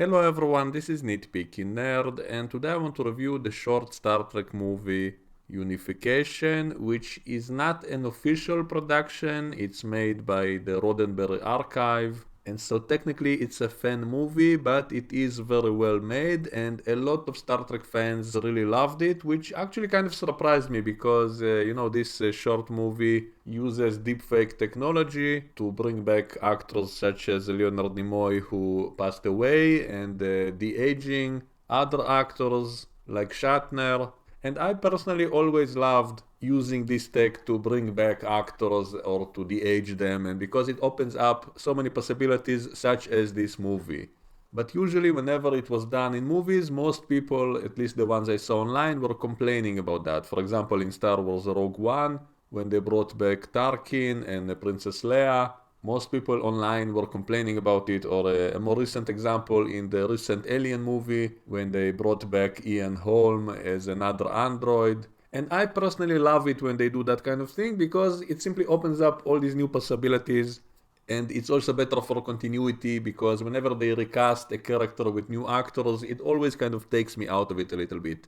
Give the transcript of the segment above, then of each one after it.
Hello everyone, this is Nitpicking Nerd, and today I want to review the short Star Trek movie Unification, which is not an official production. It's made by the Roddenberry Archive, and so technically it's a fan movie, but it is very well made, and a lot of Star Trek fans really loved it, which actually kind of surprised me because, this short movie uses deepfake technology to bring back actors such as Leonard Nimoy, who passed away, and de-aging other actors like Shatner. And I personally always loved using this tech to bring back actors or to de-age them, and because it opens up so many possibilities, such as this movie. But usually, whenever it was done in movies, most people, at least the ones I saw online, were complaining about that. For example, in Star Wars Rogue One, when they brought back Tarkin and Princess Leia, most people online were complaining about it. Or a more recent example in the recent Alien movie, when they brought back Ian Holm as another android. And I personally love it when they do that kind of thing because it simply opens up all these new possibilities, and it's also better for continuity because whenever they recast a character with new actors, it always kind of takes me out of it a little bit.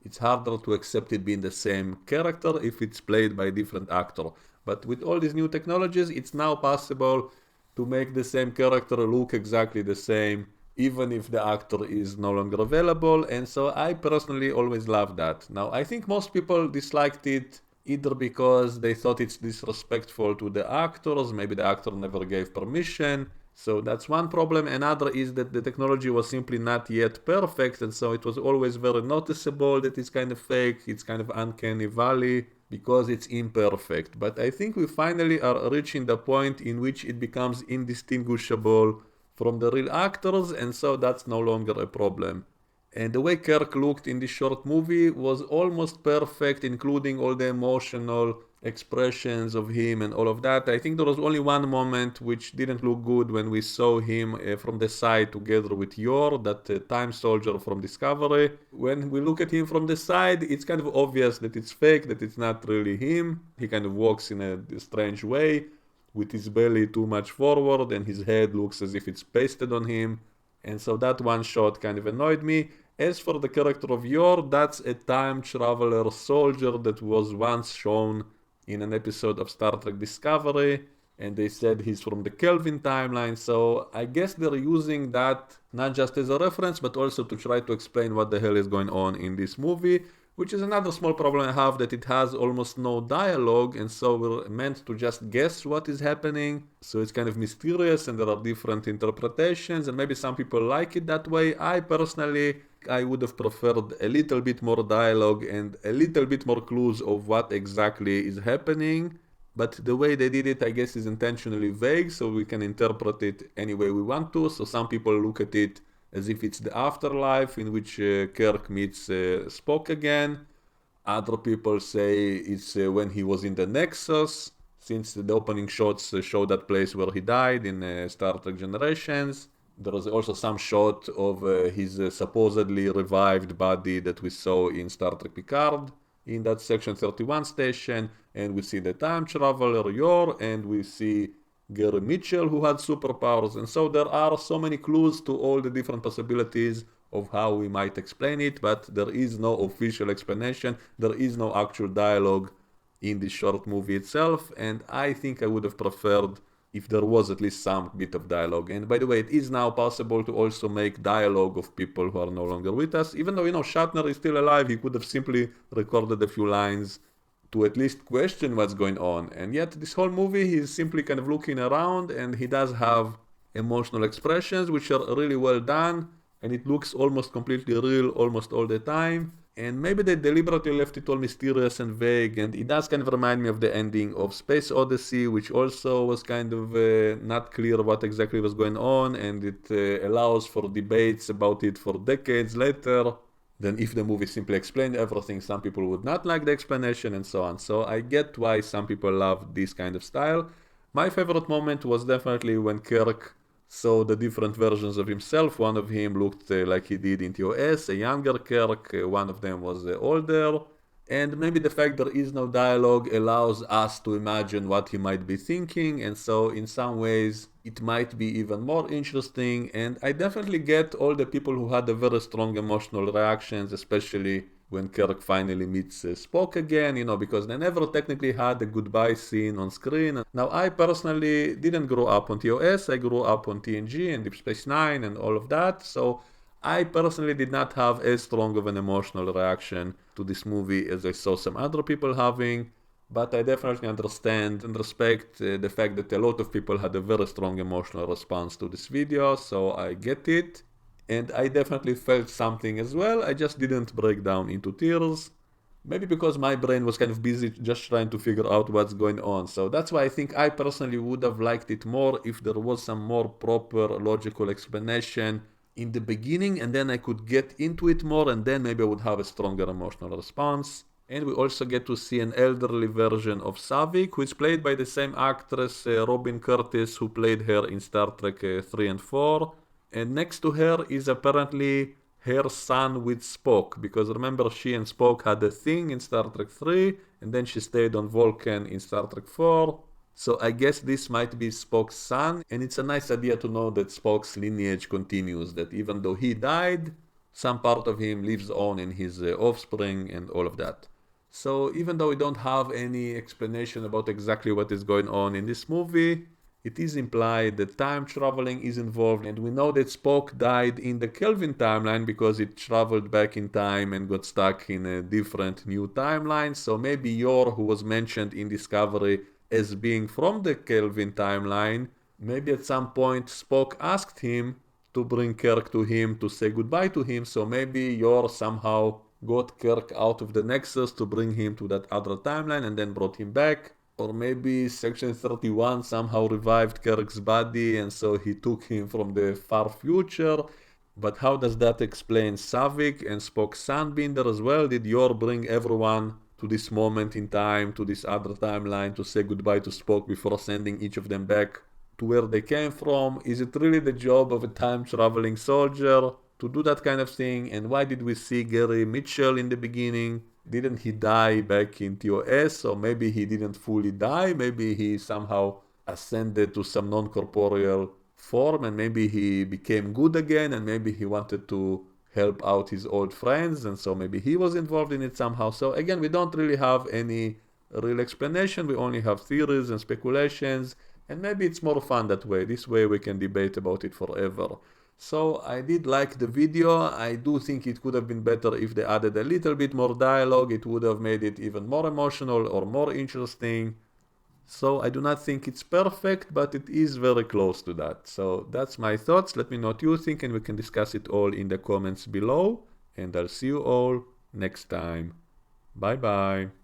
It's harder to accept it being the same character if it's played by a different actor. But with all these new technologies, it's now possible to make the same character look exactly the same, even if the actor is no longer available. And so I personally always love that. Now, I think most people disliked it either because they thought it's disrespectful to the actors, maybe the actor never gave permission. So that's one problem. Another is that the technology was simply not yet perfect, and so it was always very noticeable that it's kind of fake, it's kind of uncanny valley because it's imperfect. But I think we finally are reaching the point in which it becomes indistinguishable from the real actors, and so that's no longer a problem. And the way Kirk looked in this short movie was almost perfect, including all the emotional expressions of him and all of that. I think there was only one moment which didn't look good when we saw him from the side together with Yor, that time soldier from Discovery. When we look at him from the side, it's kind of obvious that it's fake, that it's not really him. He kind of walks in a strange way with his belly too much forward, and his head looks as if it's pasted on him. And so that one shot kind of annoyed me. As for the character of Yor, that's a time traveler soldier that was once shown in an episode of Star Trek Discovery, and they said he's from the Kelvin timeline, so I guess they're using that not just as a reference, but also to try to explain what the hell is going on in this movie, which is another small problem I have, that it has almost no dialogue, and so we're meant to just guess what is happening. So it's kind of mysterious, and there are different interpretations, and maybe some people like it that way. I would have preferred a little bit more dialogue and a little bit more clues of what exactly is happening. But the way they did it, I guess, is intentionally vague, so we can interpret it any way we want to. So some people look at it as if it's the afterlife in which Kirk meets Spock again. Other people say it's when he was in the Nexus, since the opening shots show that place where he died in Star Trek Generations. There was also some shot of his supposedly revived body that we saw in Star Trek Picard in that Section 31 station, and we see the time traveler Yor, and we see Gary Mitchell, who had superpowers, and so there are so many clues to all the different possibilities of how we might explain it, but there is no official explanation, there is no actual dialogue in this short movie itself, and I think I would have preferred if there was at least some bit of dialogue. And by the way, it is now possible to also make dialogue of people who are no longer with us. Even though, Shatner is still alive, he could have simply recorded a few lines to at least question what's going on. And yet, this whole movie, he's simply kind of looking around, and he does have emotional expressions which are really well done, and it looks almost completely real almost all the time. And maybe they deliberately left it all mysterious and vague, and it does kind of remind me of the ending of Space Odyssey, which also was kind of not clear what exactly was going on, and it allows for debates about it for decades later. Then if the movie simply explained everything, some people would not like the explanation, and so on. So I get why some people love this kind of style. My favorite moment was definitely when Kirk saw the different versions of himself. One of him looked like he did in TOS, a younger Kirk. One of them was older. And maybe the fact there is no dialogue allows us to imagine what he might be thinking, and so in some ways it might be even more interesting. And I definitely get all the people who had a very strong emotional reactions, especially when Kirk finally meets Spock again, because they never technically had a goodbye scene on screen. Now, I personally didn't grow up on TOS, I grew up on TNG and Deep Space Nine and all of that, so I personally did not have as strong of an emotional reaction to this movie as I saw some other people having, but I definitely understand and respect the fact that a lot of people had a very strong emotional response to this video, so I get it. And I definitely felt something as well, I just didn't break down into tears. Maybe because my brain was kind of busy just trying to figure out what's going on. So that's why I think I personally would have liked it more if there was some more proper logical explanation in the beginning, and then I could get into it more, and then maybe I would have a stronger emotional response. And we also get to see an elderly version of Savik, who is played by the same actress, Robin Curtis, who played her in Star Trek 3 and 4. And next to her is apparently her son with Spock, because remember she and Spock had a thing in Star Trek 3, and then she stayed on Vulcan in Star Trek 4. So I guess this might be Spock's son, and it's a nice idea to know that Spock's lineage continues, that even though he died, some part of him lives on in his offspring and all of that. So even though we don't have any explanation about exactly what is going on in this movie, it is implied that time traveling is involved, and we know that Spock died in the Kelvin timeline because it traveled back in time and got stuck in a different new timeline. So maybe Yor, who was mentioned in Discovery as being from the Kelvin timeline, maybe at some point Spock asked him to bring Kirk to him to say goodbye to him. So maybe Yor somehow got Kirk out of the Nexus to bring him to that other timeline and then brought him back. Or maybe Section 31 somehow revived Kirk's body and so he took him from the far future. But how does that explain Savik and Spock's son being there as well? Did Yor bring everyone to this moment in time, to this other timeline, to say goodbye to Spock before sending each of them back to where they came from? Is it really the job of a time-traveling soldier to do that kind of thing? And why did we see Gary Mitchell in the beginning? Didn't he die back in TOS? Or maybe he didn't fully die. Maybe he somehow ascended to some non-corporeal form and maybe he became good again and maybe he wanted to help out his old friends and so maybe he was involved in it somehow. So again, we don't really have any real explanation. We only have theories and speculations, and maybe it's more fun that way. This way we can debate about it forever. So I did like the video. I do think it could have been better if they added a little bit more dialogue. It would have made it even more emotional or more interesting. So I do not think it's perfect, but it is very close to that. So that's my thoughts. Let me know what you think and we can discuss it all in the comments below. And I'll see you all next time. Bye bye.